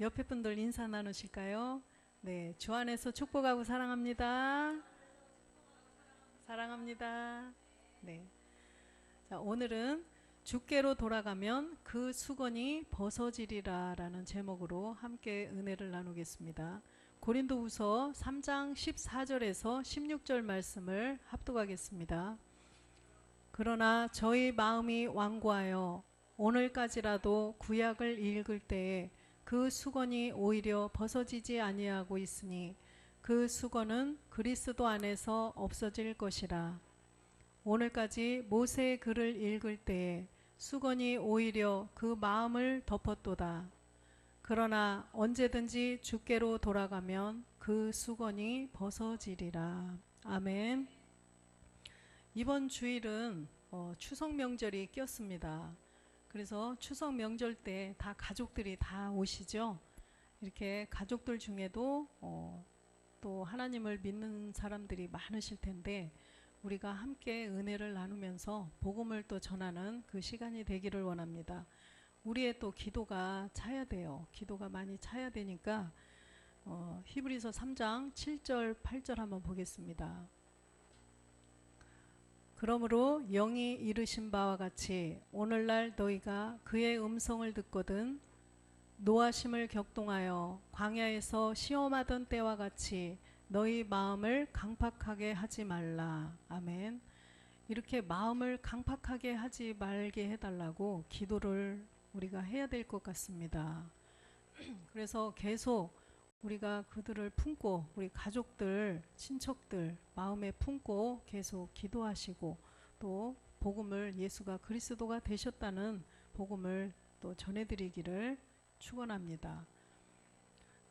옆에 분들 인사 나누실까요? 네, 주 안에서 축복하고 사랑합니다. 사랑합니다. 네. 자, 오늘은 주께로 돌아가면 그 수건이 벗어지리라 라는 제목으로 함께 은혜를 나누겠습니다. 고린도후서 3장 14절에서 16절 말씀을 합독하겠습니다. 그러나 저희 마음이 완고하여 오늘까지라도 구약을 읽을 때에 그 수건이 오히려 벗어지지 아니하고 있으니 그 수건은 그리스도 안에서 없어질 것이라. 오늘까지 모세의 글을 읽을 때에 수건이 오히려 그 마음을 덮었도다. 그러나 언제든지 주께로 돌아가면 그 수건이 벗어지리라. 아멘. 이번 주일은 추석 명절이 꼈습니다. 그래서 추석 명절 때 다 가족들이 다 오시죠. 이렇게 가족들 중에도 또 하나님을 믿는 사람들이 많으실 텐데 우리가 함께 은혜를 나누면서 복음을 또 전하는 그 시간이 되기를 원합니다. 우리의 또 기도가 차야 돼요. 기도가 많이 차야 되니까 히브리서 3장 7절 8절 한번 보겠습니다. 그러므로 영이 이르신 바와 같이 오늘날 너희가 그의 음성을 듣거든 노하심을 격동하여 광야에서 시험하던 때와 같이 너희 마음을 강팍하게 하지 말라. 아멘. 이렇게 마음을 강팍하게 하지 말게 해달라고 기도를 우리가 해야 될 것 같습니다. 그래서 계속 우리가 그들을 품고 우리 가족들, 친척들 마음에 품고 계속 기도하시고 또 복음을 예수가 그리스도가 되셨다는 복음을 또 전해드리기를 축원합니다.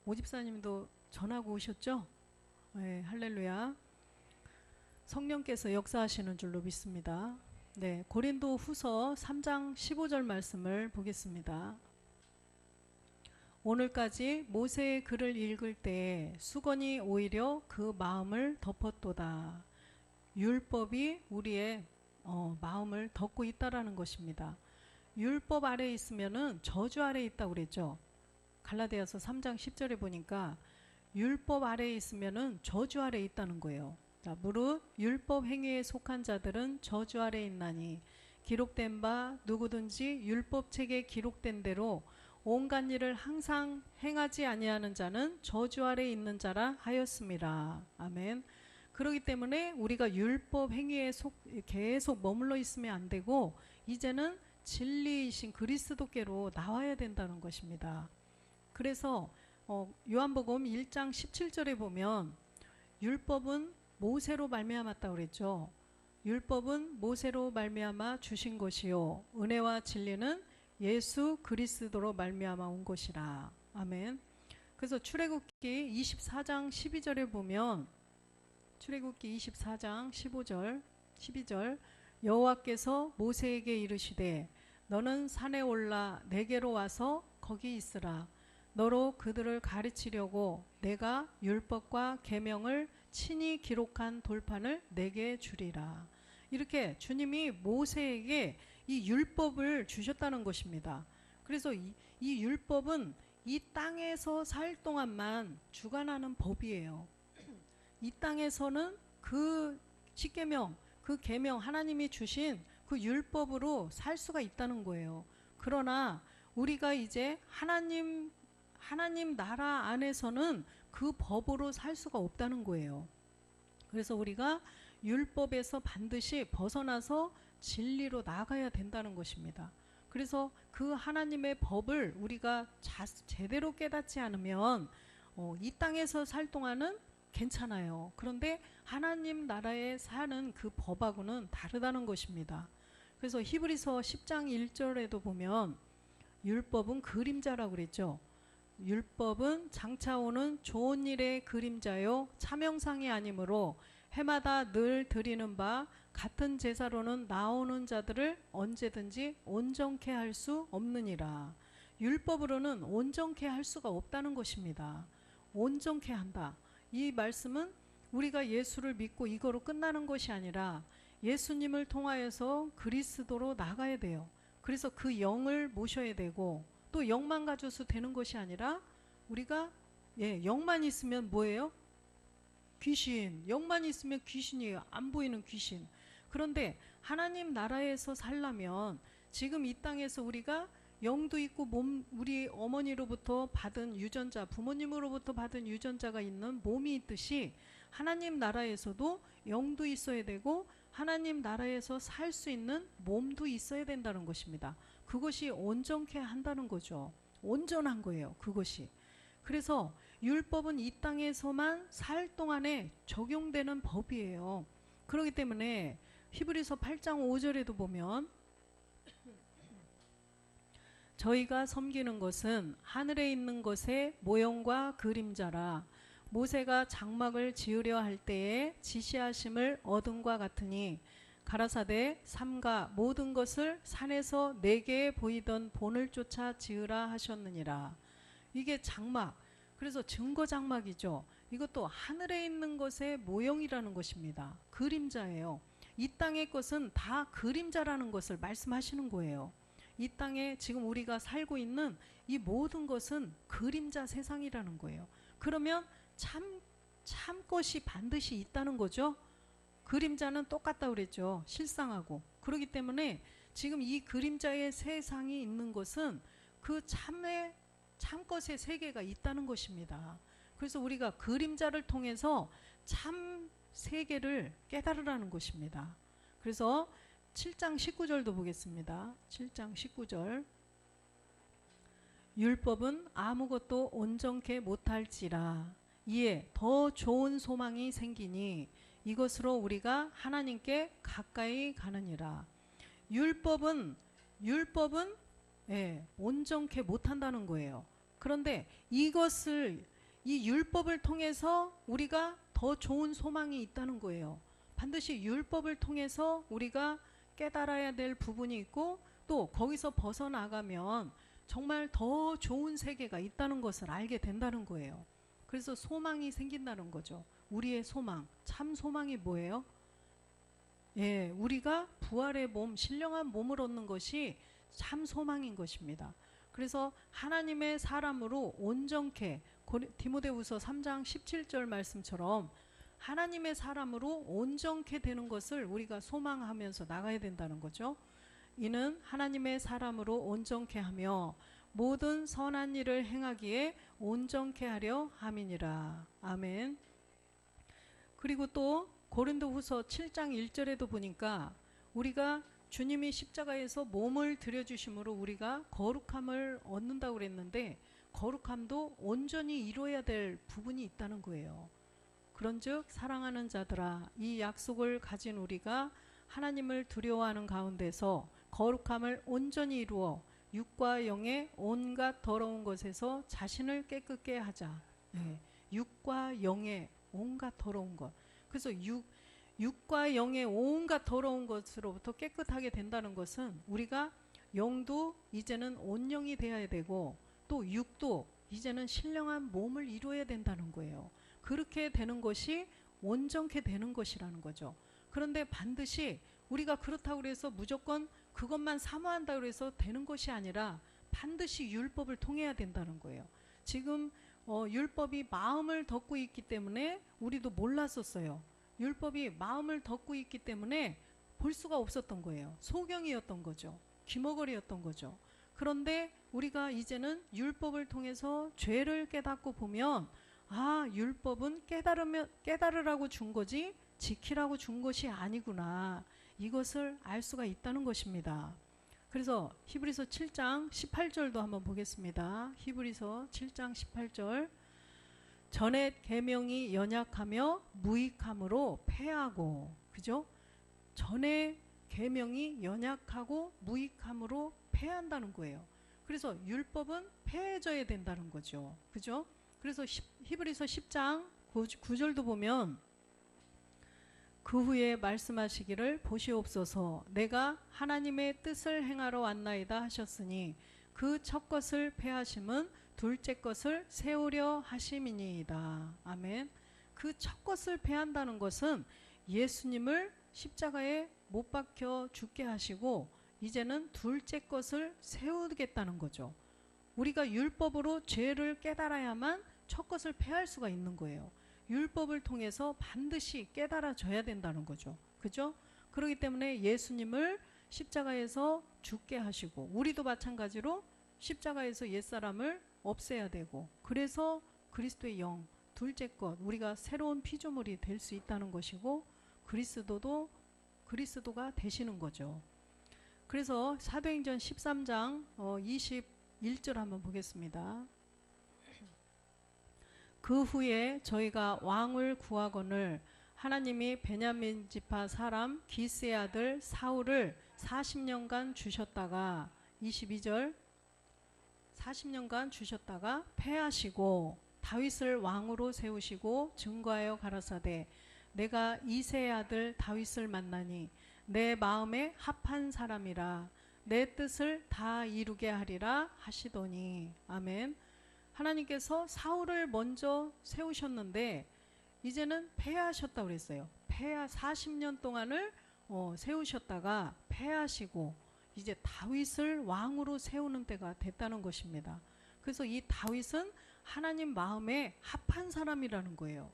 오집사님도 전하고 오셨죠? 네, 할렐루야. 성령께서 역사하시는 줄로 믿습니다. 네, 고린도 후서 3장 15절 말씀을 보겠습니다. 오늘까지 모세의 글을 읽을 때 수건이 오히려 그 마음을 덮었도다. 율법이 우리의 마음을 덮고 있다라는 것입니다. 율법 아래에 있으면은 저주 아래에 있다고 그랬죠. 갈라디아서 3장 10절에 보니까 율법 아래에 있으면은 저주 아래에 있다는 거예요. 자, 무릇 율법 행위에 속한 자들은 저주 아래에 있나니 기록된 바 누구든지 율법 책에 기록된 대로 온갖 일을 항상 행하지 아니하는 자는 저주 아래에 있는 자라 하였음이라. 아멘. 그렇기 때문에 우리가 율법 행위에 계속 머물러 있으면 안 되고 이제는 진리이신 그리스도께로 나와야 된다는 것입니다. 그래서 요한복음 1장 17절에 보면 율법은 모세로 말미암았다고 그랬죠. 율법은 모세로 말미암아 주신 것이요 은혜와 진리는 예수 그리스도로 말미암아 온 것이라. 아멘. 그래서 출애굽기 24장 12절에 보면 출애굽기 24장 15절 12절 여호와께서 모세에게 이르시되 너는 산에 올라 내게로 와서 거기 있으라. 너로 그들을 가르치려고 내가 율법과 계명을 친히 기록한 돌판을 내게 주리라. 이렇게 주님이 모세에게 이 율법을 주셨다는 것입니다. 그래서 이 율법은 이 땅에서 살 동안만 주관하는 법이에요. 이 땅에서는 그 십계명, 그 계명 하나님이 주신 그 율법으로 살 수가 있다는 거예요. 그러나 우리가 이제 하나님 나라 안에서는 그 법으로 살 수가 없다는 거예요. 그래서 우리가 율법에서 반드시 벗어나서 진리로 나가야 된다는 것입니다. 그래서 그 하나님의 법을 우리가 제대로 깨닫지 않으면 이 땅에서 살 동안은 괜찮아요. 그런데 하나님 나라에 사는 그 법하고는 다르다는 것입니다. 그래서 히브리서 10장 1절에도 보면 율법은 그림자라고 그랬죠. 율법은 장차 오는 좋은 일의 그림자요 차명상이 아니므로 해마다 늘 드리는 바 같은 제사로는 나오는 자들을 언제든지 온전케 할 수 없느니라. 율법으로는 온전케 할 수가 없다는 것입니다. 온전케 한다. 이 말씀은 우리가 예수를 믿고 이거로 끝나는 것이 아니라 예수님을 통하여서 그리스도로 나가야 돼요. 그래서 그 영을 모셔야 되고 또 영만 가져서 되는 것이 아니라 우리가 영만 있으면 뭐예요? 귀신. 영만 있으면 귀신이에요. 안 보이는 귀신. 그런데 하나님 나라에서 살려면 지금 이 땅에서 우리가 영도 있고 우리 어머니로부터 받은 유전자, 부모님으로부터 받은 유전자가 있는 몸이 있듯이 하나님 나라에서도 영도 있어야 되고 하나님 나라에서 살 수 있는 몸도 있어야 된다는 것입니다. 그것이 온전케 한다는 거죠. 온전한 거예요. 그것이. 그래서 율법은 이 땅에서만 살 동안에 적용되는 법이에요. 그렇기 때문에 히브리서 8장 5절에도 보면 저희가 섬기는 것은 하늘에 있는 것의 모형과 그림자라 모세가 장막을 지으려 할 때에 지시하심을 얻음과 같으니 가라사대 삼가 모든 것을 산에서 내게 보이던 본을 쫓아 지으라 하셨느니라. 이게 장막, 그래서 증거 장막이죠. 이것도 하늘에 있는 것의 모형이라는 것입니다. 그림자예요. 이 땅의 것은 다 그림자라는 것을 말씀하시는 거예요. 이 땅에 지금 우리가 살고 있는 이 모든 것은 그림자 세상이라는 거예요. 그러면 참 것이 반드시 있다는 거죠. 그림자는 똑같다고 그랬죠. 실상하고. 그렇기 때문에 지금 이 그림자의 세상이 있는 것은 그 참것의 세계가 있다는 것입니다. 그래서 우리가 그림자를 통해서 참 세계를 깨달으라는 것입니다. 그래서 7장 19절도 보겠습니다. 7장 19절. 율법은 아무것도 온전케 못할지라 이에 더 좋은 소망이 생기니 이것으로 우리가 하나님께 가까이 가느니라. 율법은 온전케 못한다는 거예요. 그런데 이 율법을 통해서 우리가 더 좋은 소망이 있다는 거예요. 반드시 율법을 통해서 우리가 깨달아야 될 부분이 있고 또 거기서 벗어나가면 정말 더 좋은 세계가 있다는 것을 알게 된다는 거예요. 그래서 소망이 생긴다는 거죠. 우리의 소망, 참 소망이 뭐예요? 우리가 부활의 몸, 신령한 몸을 얻는 것이 참 소망인 것입니다. 그래서 하나님의 사람으로 온전케, 디모데후서 3장 17절 말씀처럼 하나님의 사람으로 온전케 되는 것을 우리가 소망하면서 나가야 된다는 거죠. 이는 하나님의 사람으로 온전케 하며 모든 선한 일을 행하기에 온전케 하려 함이니라. 아멘. 그리고 또 고린도후서 7장 1절에도 보니까 우리가 주님이 십자가에서 몸을 들여주심으로 우리가 거룩함을 얻는다고 그랬는데 거룩함도 온전히 이루어야 될 부분이 있다는 거예요. 그런즉 사랑하는 자들아 이 약속을 가진 우리가 하나님을 두려워하는 가운데서 거룩함을 온전히 이루어 육과 영의 온갖 더러운 것에서 자신을 깨끗게 하자. 육과 영의 온갖 더러운 것. 그래서 육과 영의 온갖 더러운 것으로부터 깨끗하게 된다는 것은 우리가 영도 이제는 온영이 되어야 되고 또 육도 이제는 신령한 몸을 이루어야 된다는 거예요. 그렇게 되는 것이 온전케 되는 것이라는 거죠. 그런데 반드시 우리가 그렇다고 해서 무조건 그것만 사모한다고 해서 되는 것이 아니라 반드시 율법을 통해야 된다는 거예요. 지금 율법이 마음을 덮고 있기 때문에 우리도 몰랐었어요. 율법이 마음을 덮고 있기 때문에 볼 수가 없었던 거예요. 소경이었던 거죠. 귀머거리였던 거죠. 그런데 우리가 이제는 율법을 통해서 죄를 깨닫고 보면 율법은 깨달으라고 준 거지 지키라고 준 것이 아니구나. 이것을 알 수가 있다는 것입니다. 그래서 히브리서 7장 18절도 한번 보겠습니다. 히브리서 7장 18절. 전에 계명이 연약하며 무익함으로 패하고, 그죠? 전에 계명이 연약하고 무익함으로 패한다는 거예요. 그래서 율법은 패해져야 된다는 거죠. 그죠? 그래서 히브리서 10장 9절도 보면 그 후에 말씀하시기를 보시옵소서 내가 하나님의 뜻을 행하러 왔나이다 하셨으니 그 첫 것을 패하심은 둘째 것을 세우려 하심이니이다. 아멘. 그 첫 것을 패한다는 것은 예수님을 십자가에 못 박혀 죽게 하시고 이제는 둘째 것을 세우겠다는 거죠. 우리가 율법으로 죄를 깨달아야만 첫 것을 패할 수가 있는 거예요. 율법을 통해서 반드시 깨달아져야 된다는 거죠. 그죠? 그렇기 때문에 예수님을 십자가에서 죽게 하시고, 우리도 마찬가지로 십자가에서 옛사람을 없애야 되고, 그래서 그리스도의 영, 둘째 것, 우리가 새로운 피조물이 될 수 있다는 것이고, 그리스도가 되시는 거죠. 그래서 사도행전 13장 21절 한번 보겠습니다. 그 후에 저희가 왕을 구하거늘 하나님이 베냐민 지파 사람 기스의 아들 사울을 40년간 주셨다가, 22절, 40년간 주셨다가 패하시고 다윗을 왕으로 세우시고 증거하여 가라사대 내가 이새의 아들 다윗을 만나니 내 마음에 합한 사람이라 내 뜻을 다 이루게 하리라 하시더니. 아멘. 하나님께서 사울을 먼저 세우셨는데 이제는 패하셨다고 그랬어요. 40년 동안을 세우셨다가 패하시고 이제 다윗을 왕으로 세우는 때가 됐다는 것입니다. 그래서 이 다윗은 하나님 마음에 합한 사람이라는 거예요.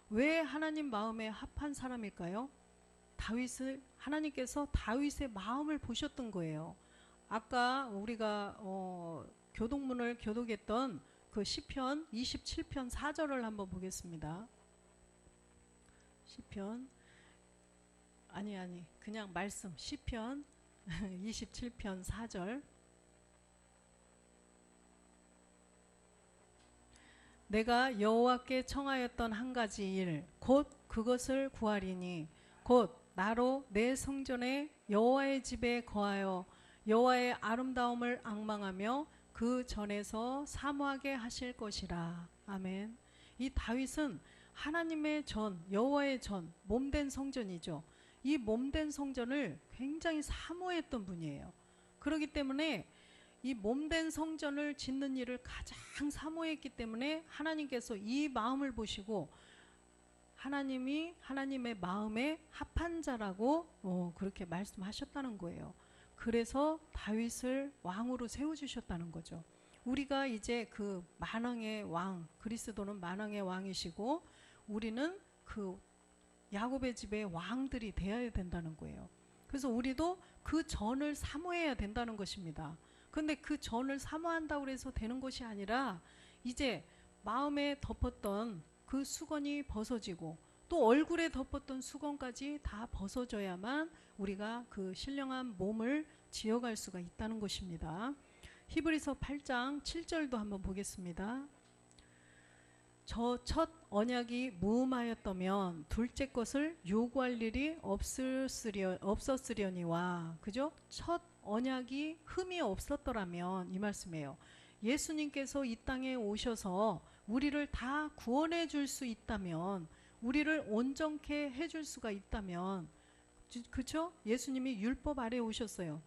왜 하나님 마음에 합한 사람일까요? 하나님께서 다윗의 마음을 보셨던 거예요. 아까 우리가 교독문을 교독했던 그 시편 27편 4절을 한번 보겠습니다. 시편 그냥 말씀 시편 27편 4절. 내가 여호와께 청하였던 한 가지 일 곧 그것을 구하리니 곧 나로 내 성전에 여호와의 집에 거하여 여호와의 아름다움을 앙망하며 그 전에서 사모하게 하실 것이라. 아멘. 이 다윗은 하나님의 전, 여호와의 전, 몸된 성전이죠. 이 몸된 성전을 굉장히 사모했던 분이에요. 그렇기 때문에 이 몸된 성전을 짓는 일을 가장 사모했기 때문에 하나님께서 이 마음을 보시고 하나님이 하나님의 마음에 합한 자라고 그렇게 말씀하셨다는 거예요. 그래서 다윗을 왕으로 세워주셨다는 거죠. 우리가 이제 그 만왕의 왕, 그리스도는 만왕의 왕이시고 우리는 그 야곱의 집의 왕들이 되어야 된다는 거예요. 그래서 우리도 그 전을 사모해야 된다는 것입니다. 근데 그 전을 사모한다고 해서 되는 것이 아니라 이제 마음에 덮었던 그 수건이 벗어지고 또 얼굴에 덮었던 수건까지 다 벗어져야만 우리가 그 신령한 몸을 지어갈 수가 있다는 것입니다. 히브리서 8장 7절도 한번 보겠습니다. 저 첫 언약이 무음하였다면 둘째 것을 요구할 일이 없었으려니와. 그죠? 첫 언약이 흠이 없었더라면, 이 말씀이에요. 예수님께서 이 땅에 오셔서 우리를 다 구원해 줄 수 있다면, 우리를 온전케 해줄 수가 있다면, 그렇죠? 예수님이 율법 아래 오셨어요.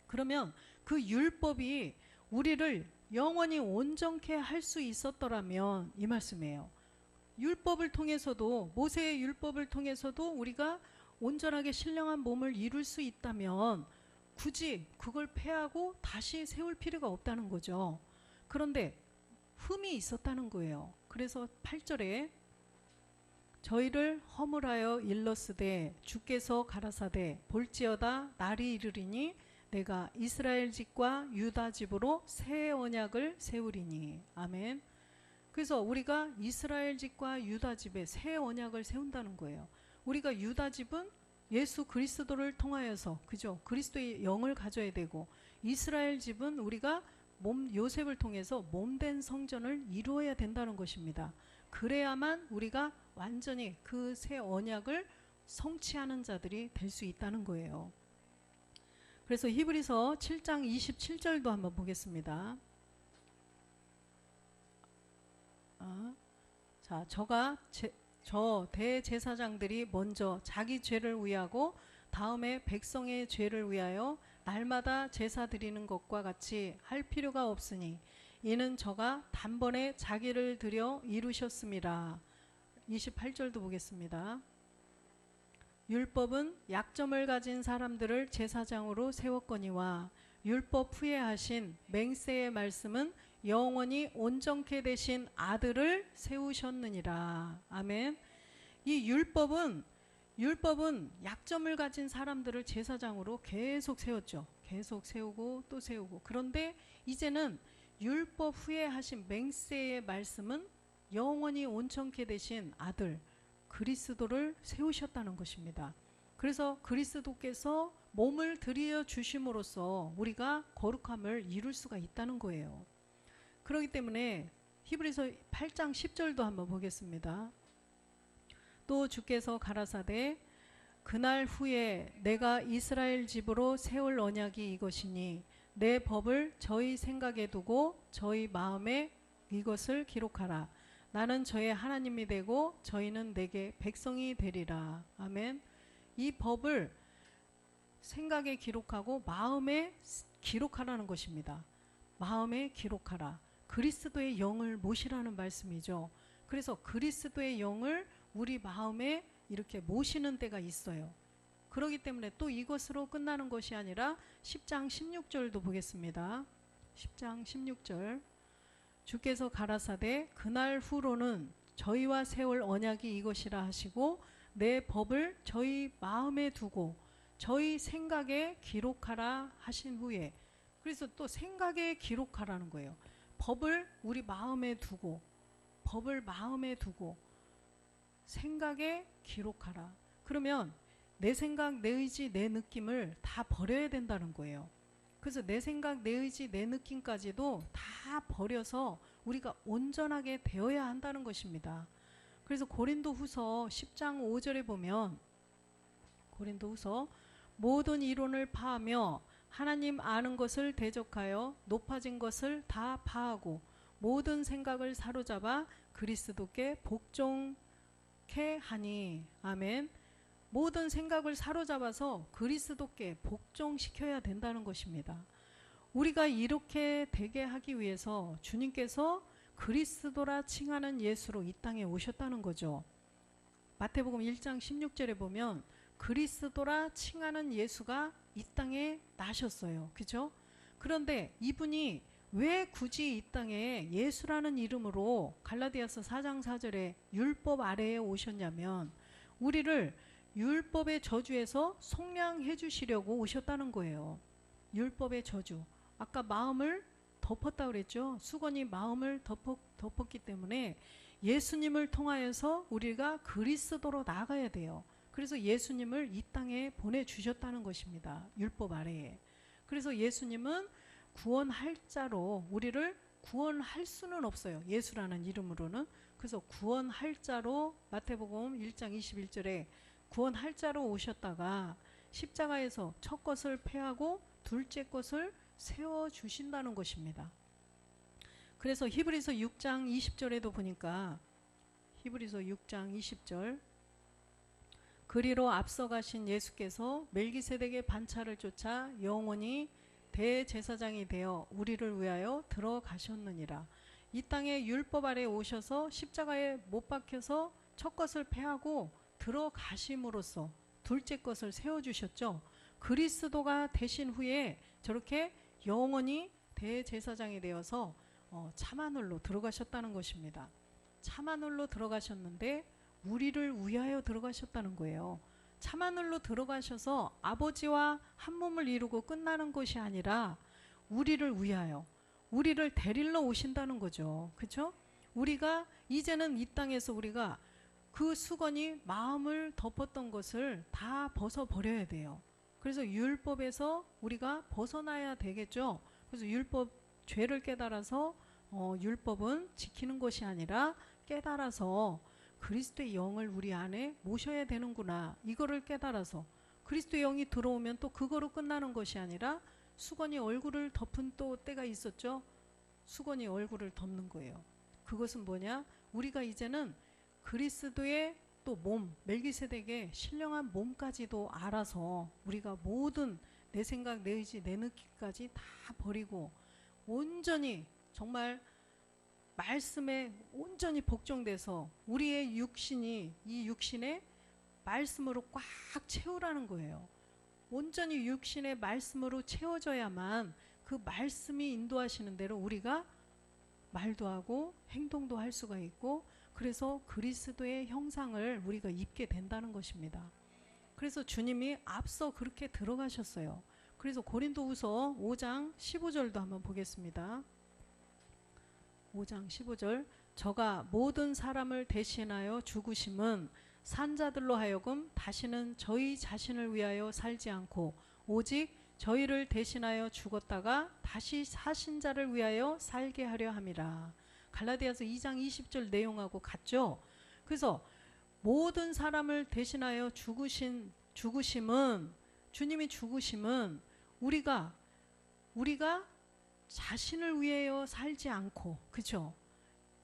그러면 그 율법이 우리를 영원히 온전케 할 수 있었더라면, 이 말씀이에요. 율법을 통해서도, 모세의 율법을 통해서도 우리가 온전하게 신령한 몸을 이룰 수 있다면 굳이 그걸 폐하고 다시 세울 필요가 없다는 거죠. 그런데 흠이 있었다는 거예요. 그래서 8절에 저희를 허물하여 일렀으되 주께서 가라사대 볼지어다 날이 이르리니 내가 이스라엘 집과 유다 집으로 새 언약을 세우리니. 아멘. 그래서 우리가 이스라엘 집과 유다 집에 새 언약을 세운다는 거예요. 우리가 유다 집은 예수 그리스도를 통하여서, 그죠? 그리스도의 영을 가져야 되고, 이스라엘 집은 우리가 요셉을 통해서 몸된 성전을 이루어야 된다는 것입니다. 그래야만 우리가 완전히 그 새 언약을 성취하는 자들이 될 수 있다는 거예요. 그래서 히브리서 7장 27절도 한번 보겠습니다. 자, 저 대제사장들이 먼저 자기 죄를 위하고 다음에 백성의 죄를 위하여 날마다 제사 드리는 것과 같이 할 필요가 없으니 이는 저가 단번에 자기를 드려 이루셨음이라. 28절도 보겠습니다. 율법은 약점을 가진 사람들을 제사장으로 세웠거니와 율법 후에 하신 맹세의 말씀은 영원히 온전케 되신 아들을 세우셨느니라. 아멘. 이 율법은 약점을 가진 사람들을 제사장으로 계속 세웠죠. 계속 세우고 또 세우고. 그런데 이제는 율법 후에 하신 맹세의 말씀은 영원히 온전케 되신 아들 그리스도를 세우셨다는 것입니다. 그래서 그리스도께서 몸을 들여 주심으로써 우리가 거룩함을 이룰 수가 있다는 거예요. 그렇기 때문에 히브리서 8장 10절도 한번 보겠습니다. 또 주께서 가라사대 그날 후에 내가 이스라엘 집으로 세울 언약이 이것이니 내 법을 저희 생각에 두고 저희 마음에 이것을 기록하라. 나는 저의 하나님이 되고 저희는 내게 백성이 되리라. 아멘. 이 법을 생각에 기록하고 마음에 기록하라는 것입니다. 마음에 기록하라. 그리스도의 영을 모시라는 말씀이죠. 그래서 그리스도의 영을 우리 마음에 이렇게 모시는 때가 있어요. 그렇기 때문에 또 이것으로 끝나는 것이 아니라 10장 16절도 보겠습니다. 10장 16절 주께서 가라사대 그날 후로는 저희와 세울 언약이 이것이라 하시고 내 법을 저희 마음에 두고 저희 생각에 기록하라 하신 후에 그래서 또 생각에 기록하라는 거예요. 법을 우리 마음에 두고 법을 마음에 두고 생각에 기록하라. 그러면 내 생각, 내 의지, 내 느낌을 다 버려야 된다는 거예요. 그래서 내 생각, 내 의지, 내 느낌까지도 다 버려서 우리가 온전하게 되어야 한다는 것입니다. 그래서 고린도후서 10장 5절에 보면 고린도후서 모든 이론을 파하며 하나님 아는 것을 대적하여 높아진 것을 다 파하고 모든 생각을 사로잡아 그리스도께 복종케 하니. 아멘. 모든 생각을 사로잡아서 그리스도께 복종시켜야 된다는 것입니다. 우리가 이렇게 되게 하기 위해서 주님께서 그리스도라 칭하는 예수로 이 땅에 오셨다는 거죠. 마태복음 1장 16절에 보면 그리스도라 칭하는 예수가 이 땅에 나셨어요. 그죠? 그런데 이분이 왜 굳이 이 땅에 예수라는 이름으로 갈라디아서 4장 4절에 율법 아래에 오셨냐면 우리를 율법의 저주에서 속량해 주시려고 오셨다는 거예요. 율법의 저주. 아까 마음을 덮었다 그랬죠. 수건이 마음을 덮었기 때문에 예수님을 통하여서 우리가 그리스도로 나아가야 돼요. 그래서 예수님을 이 땅에 보내주셨다는 것입니다. 율법 아래에. 그래서 예수님은 구원할 자로 우리를 구원할 수는 없어요. 예수라는 이름으로는. 그래서 구원할 자로 마태복음 1장 21절에 구원할 자로 오셨다가 십자가에서 첫 것을 패하고 둘째 것을 세워주신다는 것입니다. 그래서 히브리서 6장 20절에도 보니까 히브리서 6장 20절 그리로 앞서가신 예수께서 멜기세덱의 반차를 쫓아 영원히 대제사장이 되어 우리를 위하여 들어가셨느니라. 이 땅에 율법 아래 오셔서 십자가에 못 박혀서 첫 것을 패하고 들어가심으로써 둘째 것을 세워주셨죠. 그리스도가 되신 후에 저렇게 영원히 대제사장이 되어서 참하늘로 들어가셨다는 것입니다. 참하늘로 들어가셨는데 우리를 위하여 들어가셨다는 거예요. 참하늘로 들어가셔서 아버지와 한 몸을 이루고 끝나는 것이 아니라 우리를 위하여 우리를 데리러 오신다는 거죠. 그렇죠? 우리가 이제는 이 땅에서 우리가 그 수건이 마음을 덮었던 것을 다 벗어버려야 돼요. 그래서 율법에서 우리가 벗어나야 되겠죠. 그래서 율법 죄를 깨달아서 율법은 지키는 것이 아니라 깨달아서 그리스도의 영을 우리 안에 모셔야 되는구나. 이거를 깨달아서 그리스도의 영이 들어오면 또 그거로 끝나는 것이 아니라 수건이 얼굴을 덮은 또 때가 있었죠. 수건이 얼굴을 덮는 거예요. 그것은 뭐냐? 우리가 이제는 그리스도의 또 몸, 멜기세덱의 신령한 몸까지도 알아서 우리가 모든 내 생각, 내 의지, 내 느낌까지 다 버리고 온전히 정말 말씀에 온전히 복종돼서 우리의 육신이 이 육신에 말씀으로 꽉 채우라는 거예요. 온전히 육신의 말씀으로 채워져야만 그 말씀이 인도하시는 대로 우리가 말도 하고 행동도 할 수가 있고, 그래서 그리스도의 형상을 우리가 입게 된다는 것입니다. 그래서 주님이 앞서 그렇게 들어가셨어요. 그래서 고린도후서 5장 15절도 한번 보겠습니다. 5장 15절. 저가 모든 사람을 대신하여 죽으심은 산자들로 하여금 다시는 저희 자신을 위하여 살지 않고 오직 저희를 대신하여 죽었다가 다시 사신 자를 위하여 살게 하려 함이라. 갈라디아서 2장 20절 내용하고 같죠. 그래서 모든 사람을 대신하여 죽으심은, 주님이 죽으심은 우리가 자신을 위하여 살지 않고, 그렇죠?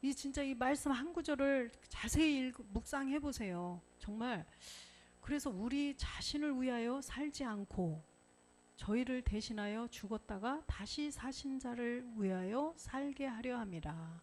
이 진짜 이 말씀 한 구절을 자세히 묵상해 보세요. 정말. 그래서 우리 자신을 위하여 살지 않고 저희를 대신하여 죽었다가 다시 사신 자를 위하여 살게 하려 함이라.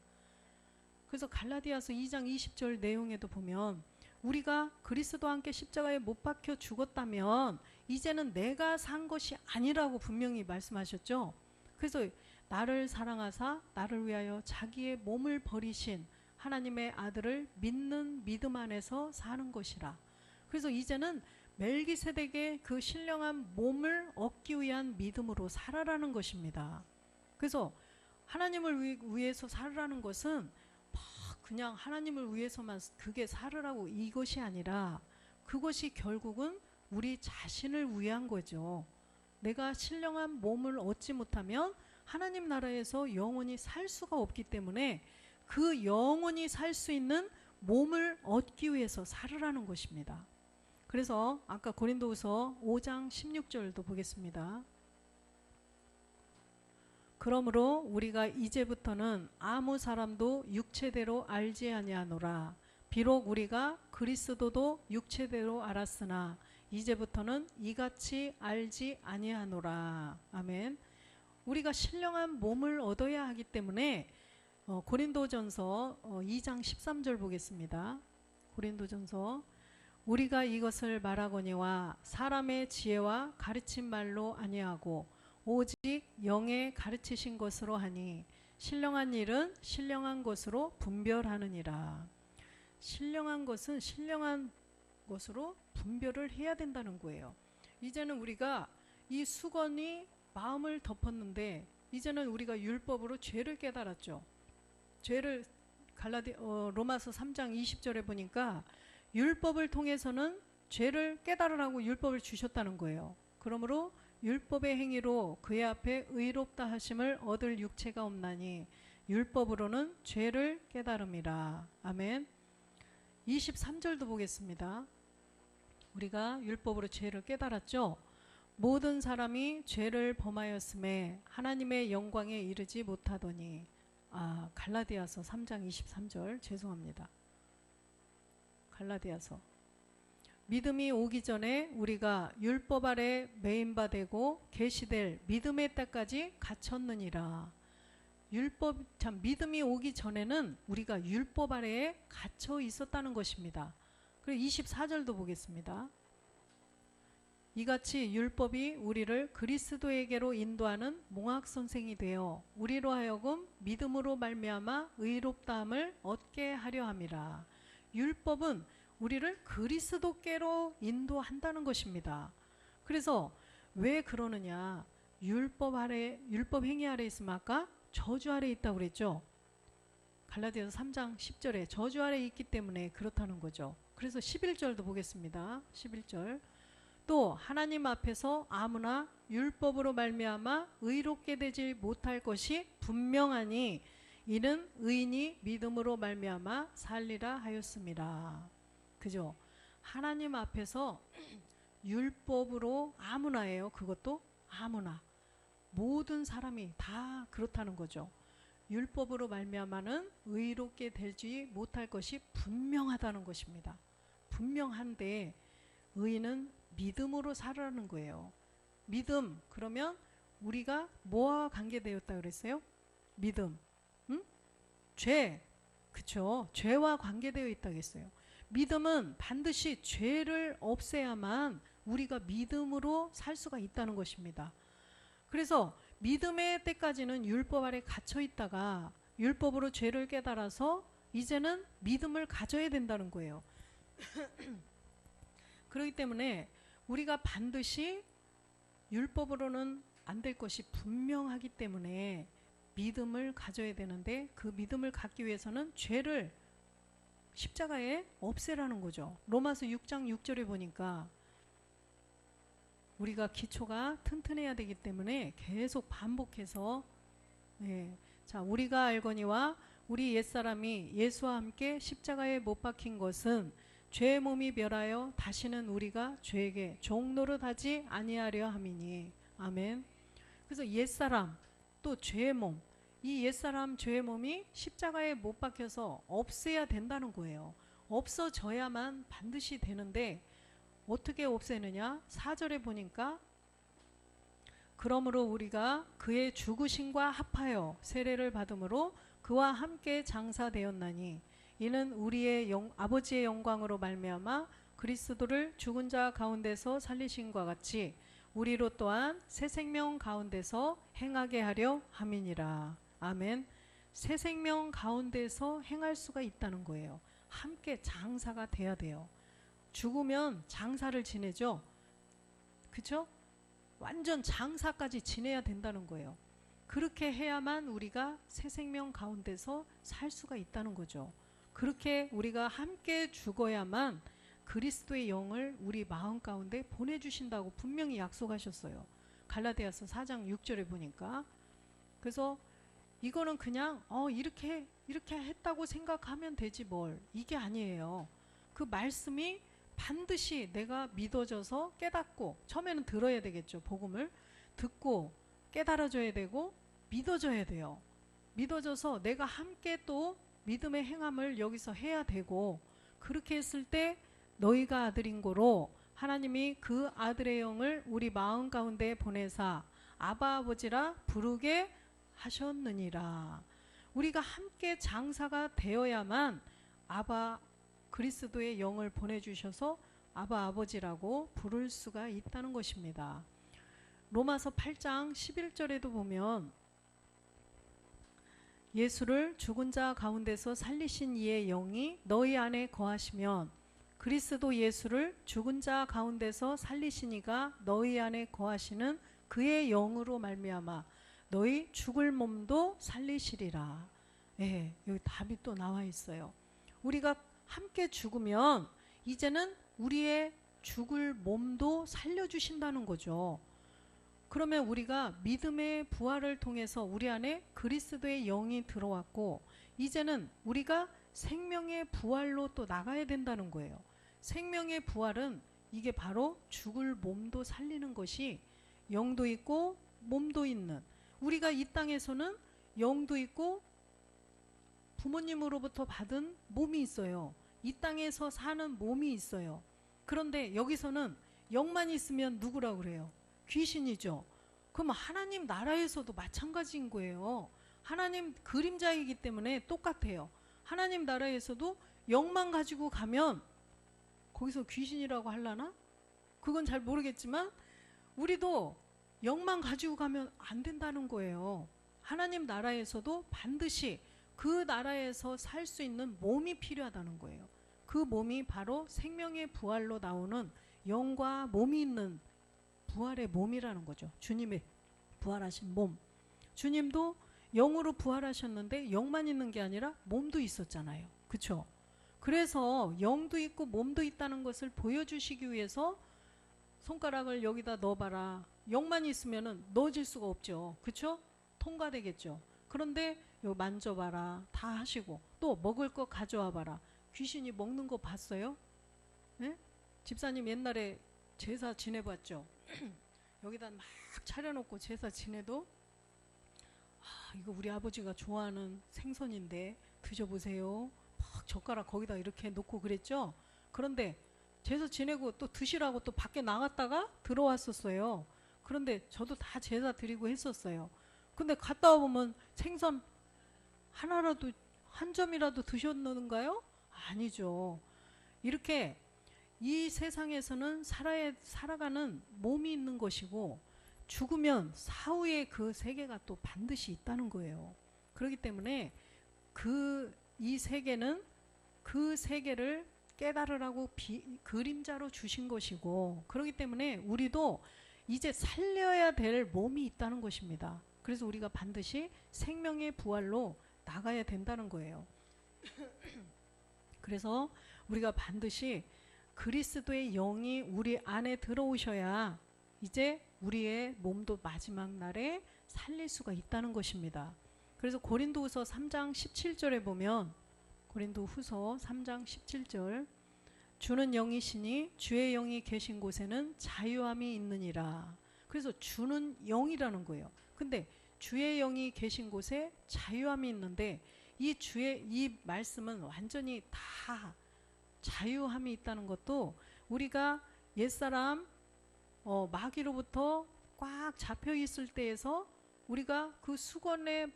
그래서 갈라디아서 2장 20절 내용에도 보면 우리가 그리스도와 함께 십자가에 못 박혀 죽었다면 이제는 내가 산 것이 아니라고 분명히 말씀하셨죠. 그래서 나를 사랑하사 나를 위하여 자기의 몸을 버리신 하나님의 아들을 믿는 믿음 안에서 사는 것이라. 그래서 이제는 멜기세덱의 그 신령한 몸을 얻기 위한 믿음으로 살아라는 것입니다. 그래서 하나님을 위해서 살으라는 것은 그냥 하나님을 위해서만 그게 살으라고 이것이 아니라 그것이 결국은 우리 자신을 위한 거죠. 내가 신령한 몸을 얻지 못하면 하나님 나라에서 영원히 살 수가 없기 때문에 그 영원히 살 수 있는 몸을 얻기 위해서 살으라는 것입니다. 그래서 아까 고린도후서 5장 16절도 보겠습니다. 그러므로 우리가 이제부터는 아무 사람도 육체대로 알지 아니하노라. 비록 우리가 그리스도도 육체대로 알았으나 이제부터는 이같이 알지 아니하노라. 아멘. 우리가 신령한 몸을 얻어야 하기 때문에 고린도전서 2장 13절 보겠습니다. 고린도전서. 우리가 이것을 말하거니와 사람의 지혜와 가르친 말로 아니하고 오직 영의 가르치신 것으로 하니 신령한 일은 신령한 것으로 분별하느니라. 신령한 것은 신령한 것으로 분별을 해야 된다는 거예요. 이제는 우리가 이 수건이 마음을 덮었는데 이제는 우리가 율법으로 죄를 깨달았죠. 죄를 로마서 3장 20절에 보니까 율법을 통해서는 죄를 깨달으라고 율법을 주셨다는 거예요. 그러므로 율법의 행위로 그의 앞에 의롭다 하심을 얻을 육체가 없나니 율법으로는 죄를 깨달음이라. 아멘. 23절도 보겠습니다. 우리가 율법으로 죄를 깨달았죠. 모든 사람이 죄를 범하였음에 하나님의 영광에 이르지 못하더니. 갈라디아서 3장 23절 죄송합니다. 갈라디아서. 믿음이 오기 전에 우리가 율법 아래 매인바 되고 계시될 믿음의 때까지 갇혔느니라. 믿음이 오기 전에는 우리가 율법 아래에 갇혀 있었다는 것입니다. 그리고 24절도 보겠습니다. 이같이 율법이 우리를 그리스도에게로 인도하는 몽학선생이 되어 우리로 하여금 믿음으로 말미암아 의롭다함을 얻게 하려 함이라. 율법은 우리를 그리스도께로 인도한다는 것입니다. 그래서 왜 그러느냐? 율법 행위 아래 있으면 아까 저주 아래 있다고 그랬죠. 갈라디아서 3장 10절에 저주 아래 있기 때문에 그렇다는 거죠. 그래서 11절도 보겠습니다. 11절. 또 하나님 앞에서 아무나 율법으로 말미암아 의롭게 되지 못할 것이 분명하니 이는 의인이 믿음으로 말미암아 살리라 하였습니다. 그죠? 하나님 앞에서 율법으로 아무나예요. 그것도 아무나. 모든 사람이 다 그렇다는 거죠. 율법으로 말미암아는 의롭게 되지 못할 것이 분명하다는 것입니다. 분명한데 의인은 믿음으로 살아라는 거예요. 믿음, 그러면 우리가 뭐와 관계되었다 그랬어요? 믿음. 응? 죄. 그쵸? 죄와 관계되어 있다고 했어요. 믿음은 반드시 죄를 없애야만 우리가 믿음으로 살 수가 있다는 것입니다. 그래서 믿음의 때까지는 율법 아래 갇혀 있다가 율법으로 죄를 깨달아서 이제는 믿음을 가져야 된다는 거예요. 그렇기 때문에 우리가 반드시 율법으로는 안 될 것이 분명하기 때문에 믿음을 가져야 되는데, 그 믿음을 갖기 위해서는 죄를 십자가에 없애라는 거죠. 로마서 6장 6절에 보니까 우리가 기초가 튼튼해야 되기 때문에 계속 반복해서, 자, 우리가 알거니와 우리 옛사람이 예수와 함께 십자가에 못 박힌 것은 죄의 몸이 멸하여 다시는 우리가 죄에게 종노릇하지 아니하려 함이니. 아멘. 그래서 옛사람 또 죄의 몸, 이 옛사람 죄의 몸이 십자가에 못 박혀서 없애야 된다는 거예요. 없어져야만 반드시 되는데 어떻게 없애느냐? 4절에 보니까 그러므로 우리가 그의 죽으심과 합하여 세례를 받음으로 그와 함께 장사되었나니 이는 우리의 아버지의 영광으로 말미암아 그리스도를 죽은 자 가운데서 살리심과 같이 우리로 또한 새 생명 가운데서 행하게 하려 함이니라. 아멘. 새 생명 가운데서 행할 수가 있다는 거예요. 함께 장사가 돼야 돼요. 죽으면 장사를 지내죠. 그렇죠? 완전 장사까지 지내야 된다는 거예요. 그렇게 해야만 우리가 새 생명 가운데서 살 수가 있다는 거죠. 그렇게 우리가 함께 죽어야만 그리스도의 영을 우리 마음 가운데 보내주신다고 분명히 약속하셨어요. 갈라디아서 4장 6절에 보니까. 그래서 이거는 그냥 이렇게 했다고 생각하면 되지 뭘. 이게 아니에요. 그 말씀이 반드시 내가 믿어져서 깨닫고, 처음에는 들어야 되겠죠. 복음을 듣고 깨달아져야 되고 믿어져야 돼요. 믿어져서 내가 함께 또 믿음의 행함을 여기서 해야 되고, 그렇게 했을 때 너희가 아들인 고로 하나님이 그 아들의 영을 우리 마음 가운데 보내사 아바 아버지라 부르게 하셨느니라. 우리가 함께 장사가 되어야만 아바 그리스도의 영을 보내주셔서 아바 아버지라고 부를 수가 있다는 것입니다. 로마서 8장 11절에도 보면 예수를 죽은 자 가운데서 살리신 이의 영이 너희 안에 거하시면 그리스도 예수를 죽은 자 가운데서 살리신 이가 너희 안에 거하시는 그의 영으로 말미암아 너희 죽을 몸도 살리시리라. 여기 답이 또 나와 있어요. 우리가 함께 죽으면 이제는 우리의 죽을 몸도 살려주신다는 거죠. 그러면 우리가 믿음의 부활을 통해서 우리 안에 그리스도의 영이 들어왔고, 이제는 우리가 생명의 부활로 또 나가야 된다는 거예요. 생명의 부활은 이게 바로 죽을 몸도 살리는 것이, 영도 있고 몸도 있는, 우리가 이 땅에서는 영도 있고 부모님으로부터 받은 몸이 있어요. 이 땅에서 사는 몸이 있어요. 그런데 여기서는 영만 있으면 누구라고 그래요? 귀신이죠. 그럼 하나님 나라에서도 마찬가지인 거예요. 하나님 그림자이기 때문에 똑같아요. 하나님 나라에서도 영만 가지고 가면 거기서 귀신이라고 하려나? 그건 잘 모르겠지만 우리도 영만 가지고 가면 안 된다는 거예요. 하나님 나라에서도 반드시 그 나라에서 살 수 있는 몸이 필요하다는 거예요. 그 몸이 바로 생명의 부활로 나오는 영과 몸이 있는 부활의 몸이라는 거죠. 주님의 부활하신 몸. 주님도 영으로 부활하셨는데 영만 있는 게 아니라 몸도 있었잖아요. 그렇죠? 그래서 영도 있고 몸도 있다는 것을 보여주시기 위해서 손가락을 여기다 넣어봐라. 영만 있으면 넣어질 수가 없죠. 그렇죠? 통과되겠죠. 그런데 요 만져봐라. 다 하시고 또 먹을 거 가져와 봐라. 귀신이 먹는 거 봤어요? 네? 집사님 옛날에 제사 지내봤죠? 여기다 막 차려놓고 제사 지내도 이거 우리 아버지가 좋아하는 생선인데 드셔보세요. 막 젓가락 거기다 이렇게 놓고 그랬죠? 그런데 제사 지내고 또 드시라고 또 밖에 나갔다가 들어왔었어요. 그런데 저도 다 제사 드리고 했었어요. 근데 갔다 와보면 생선 하나라도 한 점이라도 드셨는가요? 아니죠. 이렇게 이 세상에서는 살아가는 몸이 있는 것이고 죽으면 사후에 그 세계가 또 반드시 있다는 거예요. 그렇기 때문에 이 세계는 그 세계를 깨달으라고 그림자로 주신 것이고, 그렇기 때문에 우리도 이제 살려야 될 몸이 있다는 것입니다. 그래서 우리가 반드시 생명의 부활로 나가야 된다는 거예요. 그래서 우리가 반드시 그리스도의 영이 우리 안에 들어오셔야 이제 우리의 몸도 마지막 날에 살릴 수가 있다는 것입니다. 그래서 고린도후서 3장 17절에 보면, 고린도후서 3장 17절, 주는 영이시니 주의 영이 계신 곳에는 자유함이 있느니라. 그래서 주는 영이라는 거예요. 근데 주의 영이 계신 곳에 자유함이 있는데, 이 말씀은 완전히 다 자유함이 있다는 것도, 우리가 옛사람 마귀로부터 꽉 잡혀 있을 때에서 우리가 그 수건에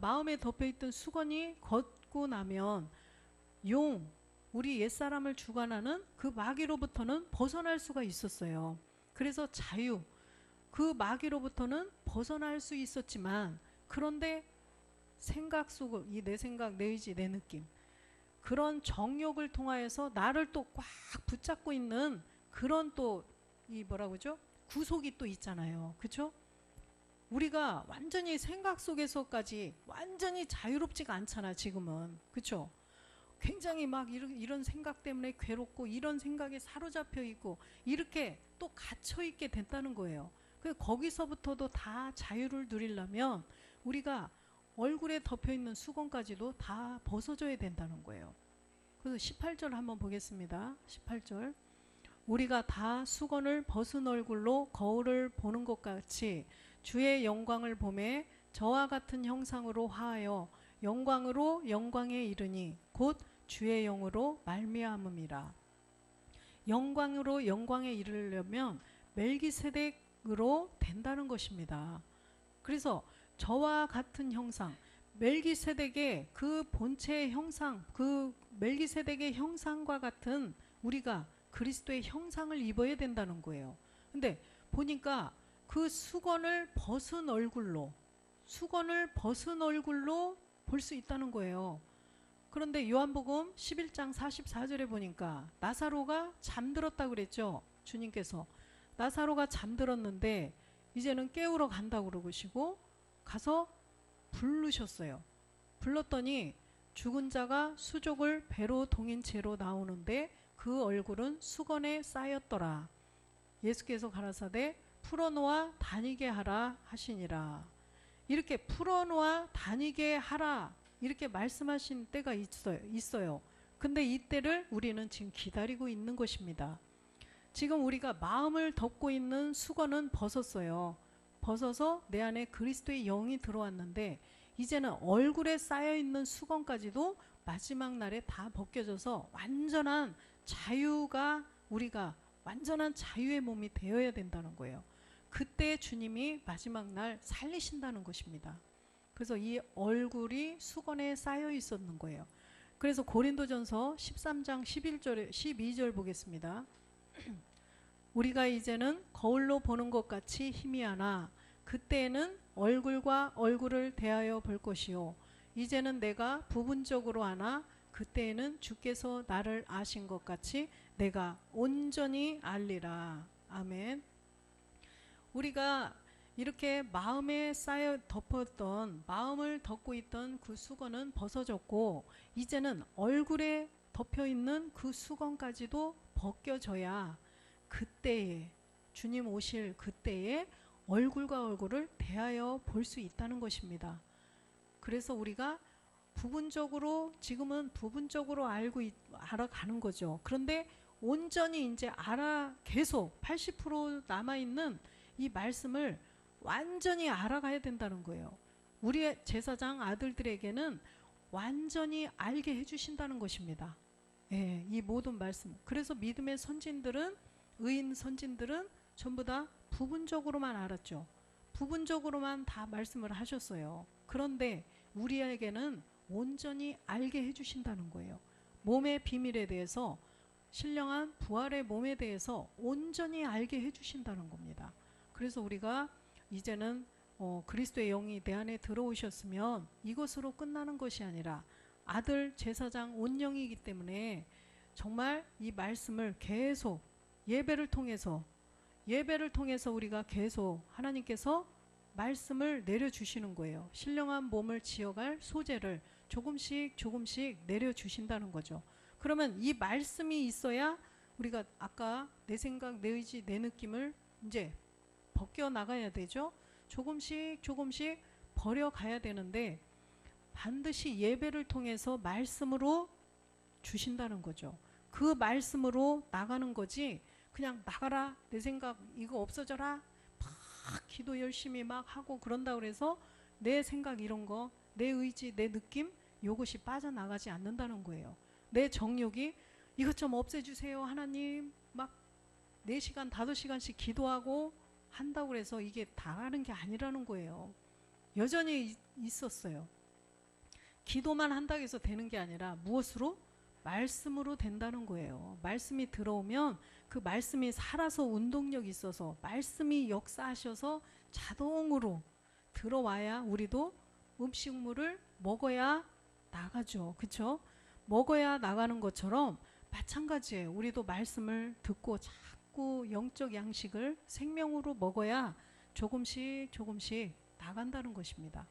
마음에 덮여있던 수건이 걷고 나면 우리 옛사람을 주관하는 그 마귀로부터는 벗어날 수가 있었어요. 그래서 그 마귀로부터는 벗어날 수 있었지만, 그런데 생각 속을, 내 생각, 내 의지, 내 느낌, 그런 정욕을 통하여서 나를 또 꽉 붙잡고 있는 그런 또 구속이 또 있잖아요. 그렇죠? 우리가 완전히 생각 속에서까지 완전히 자유롭지가 않잖아 지금은. 그렇죠? 굉장히 막 이런 생각 때문에 괴롭고, 이런 생각에 사로잡혀 있고, 이렇게 또 갇혀 있게 된다는 거예요. 거기서부터도 다 자유를 누리려면 우리가 얼굴에 덮여있는 수건까지도 다 벗어줘야 된다는 거예요. 그래서 18절 한번 보겠습니다. 18절, 우리가 다 수건을 벗은 얼굴로 거울을 보는 것 같이 주의 영광을 보매 저와 같은 형상으로 화하여 영광으로 영광에 이르니 곧 주의 영으로 말미암음이라. 영광으로 영광에 이르려면 멜기세덱으로 된다는 것입니다. 그래서 저와 같은 형상, 멜기세덱의 그 본체의 형상, 그 멜기세덱의 형상과 같은 우리가 그리스도의 형상을 입어야 된다는 거예요. 근데 보니까 그 수건을 벗은 얼굴로 볼 수 있다는 거예요. 그런데 요한복음 11장 44절에 보니까 나사로가 잠들었다고 그랬죠. 주님께서 나사로가 잠들었는데 이제는 깨우러 간다고 그러시고 가서 부르셨어요. 불렀더니 죽은 자가 수족을 배로 동인 채로 나오는데 그 얼굴은 수건에 쌓였더라. 예수께서 가라사대 풀어놓아 다니게 하라 하시니라. 이렇게 풀어놓아 다니게 하라 이렇게 말씀하신 때가 있어요. 근데 이때를 우리는 지금 기다리고 있는 것입니다. 지금 우리가 마음을 덮고 있는 수건은 벗었어요. 벗어서 내 안에 그리스도의 영이 들어왔는데, 이제는 얼굴에 쌓여있는 수건까지도 마지막 날에 다 벗겨져서 완전한 자유가, 우리가 완전한 자유의 몸이 되어야 된다는 거예요. 그때 주님이 마지막 날 살리신다는 것입니다. 그래서 이 얼굴이 수건에 쌓여 있었는 거예요. 그래서 고린도전서 13장 12절 보겠습니다. 우리가 이제는 거울로 보는 것 같이 희미하나 그때에는 얼굴과 얼굴을 대하여 볼 것이요 이제는 내가 부분적으로 하나 그때에는 주께서 나를 아신 것 같이 내가 온전히 알리라. 아멘. 우리가 이렇게 마음에 마음을 덮고 있던 그 수건은 벗어졌고, 이제는 얼굴에 덮여 있는 그 수건까지도 벗겨져야 그때에, 주님 오실 그때에 얼굴과 얼굴을 대하여 볼 수 있다는 것입니다. 그래서 우리가 지금은 부분적으로 알아가는 거죠. 그런데 온전히 이제 계속 80% 남아있는 이 말씀을 완전히 알아가야 된다는 거예요. 우리의 제사장 아들들에게는 완전히 알게 해주신다는 것입니다. 예, 이 모든 말씀. 그래서 믿음의 선진들은, 의인 선진들은 전부 다 부분적으로만 알았죠. 부분적으로만 다 말씀을 하셨어요. 그런데 우리에게는 온전히 알게 해주신다는 거예요. 몸의 비밀에 대해서 신령한 부활의 몸에 대해서 온전히 알게 해주신다는 겁니다. 그래서 우리가 이제는 그리스도의 영이 내 안에 들어오셨으면 이것으로 끝나는 것이 아니라 아들 제사장 온영이기 때문에 정말 이 말씀을 계속 예배를 통해서 우리가 계속 하나님께서 말씀을 내려주시는 거예요. 신령한 몸을 지어갈 소재를 조금씩 내려주신다는 거죠. 그러면 이 말씀이 있어야 우리가 아까 내 생각, 내 의지, 내 느낌을 이제 벗겨나가야 되죠. 조금씩 버려가야 되는데 반드시 예배를 통해서 말씀으로 주신다는 거죠. 그 말씀으로 나가는 거지 그냥 나가라 내 생각 이거 없어져라 막 기도 열심히 막 하고 그런다 그래서 내 생각 이런 거 내 의지 내 느낌 요것이 빠져나가지 않는다는 거예요. 내 정욕이 이것 좀 없애주세요 하나님 막 4시간 5시간씩 기도하고 한다고 그래서 이게 다가는 게 아니라는 거예요. 여전히 있었어요. 기도만 한다고 해서 되는 게 아니라 무엇으로? 말씀으로 된다는 거예요. 말씀이 들어오면 그 말씀이 살아서 운동력이 있어서 말씀이 역사하셔서 자동으로 들어와야 우리도 음식물을 먹어야 나가죠. 그렇죠? 먹어야 나가는 것처럼 마찬가지예요. 우리도 말씀을 듣고 자꾸 영적 양식을 생명으로 먹어야 조금씩 나간다는 것입니다.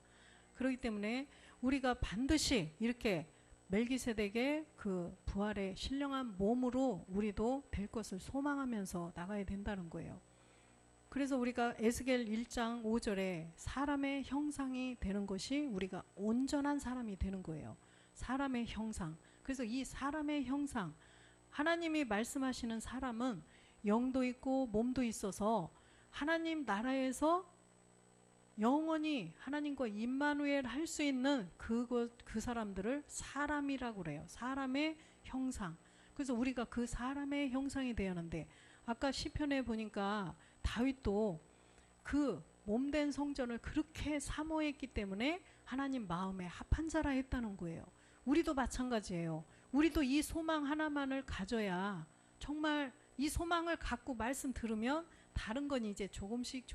그렇기 때문에 우리가 반드시 이렇게 멜기세덱의 그 부활의 신령한 몸으로 우리도 될 것을 소망하면서 나가야 된다는 거예요. 그래서 우리가 에스겔 1장 5절에 사람의 형상이 되는 것이 우리가 온전한 사람이 되는 거예요. 사람의 형상. 그래서 이 사람의 형상, 하나님이 말씀하시는 사람은 영도 있고 몸도 있어서 하나님 나라에서 영원히 하나님과 임마누엘 할 수 있는 그 사람들을 사람이라고 그래요. 사람의 형상. 그래서 우리가 그 사람의 형상이 되었는데 아까 시편에 보니까 다윗도 그 몸된 성전을 그렇게 사모했기 때문에 하나님 마음에 합한 자라 했다는 거예요. 우리도 마찬가지예요. 우리도 이 소망 하나만을 가져야 정말 이 소망을 갖고 말씀 들으면 다른 건 이제 조금씩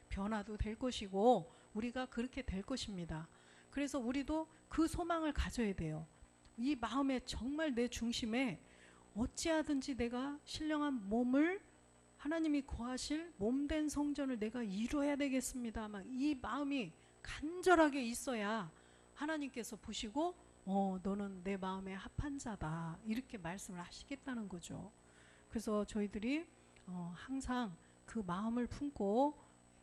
변화도 될 것이고 우리가 그렇게 될 것입니다. 그래서 우리도 그 소망을 가져야 돼요. 이 마음에 정말 내 중심에 어찌하든지 내가 신령한 몸을 하나님이 거하실 몸된 성전을 내가 이루어야 되겠습니다. 막 이 마음이 간절하게 있어야 하나님께서 보시고 너는 내 마음에 합한 자다 이렇게 말씀을 하시겠다는 거죠. 그래서 저희들이 항상 그 마음을 품고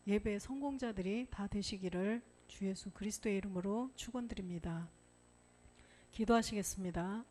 예배 성공자들이 다 되시기를 주 예수 그리스도의 이름으로 축원드립니다. 기도하시겠습니다.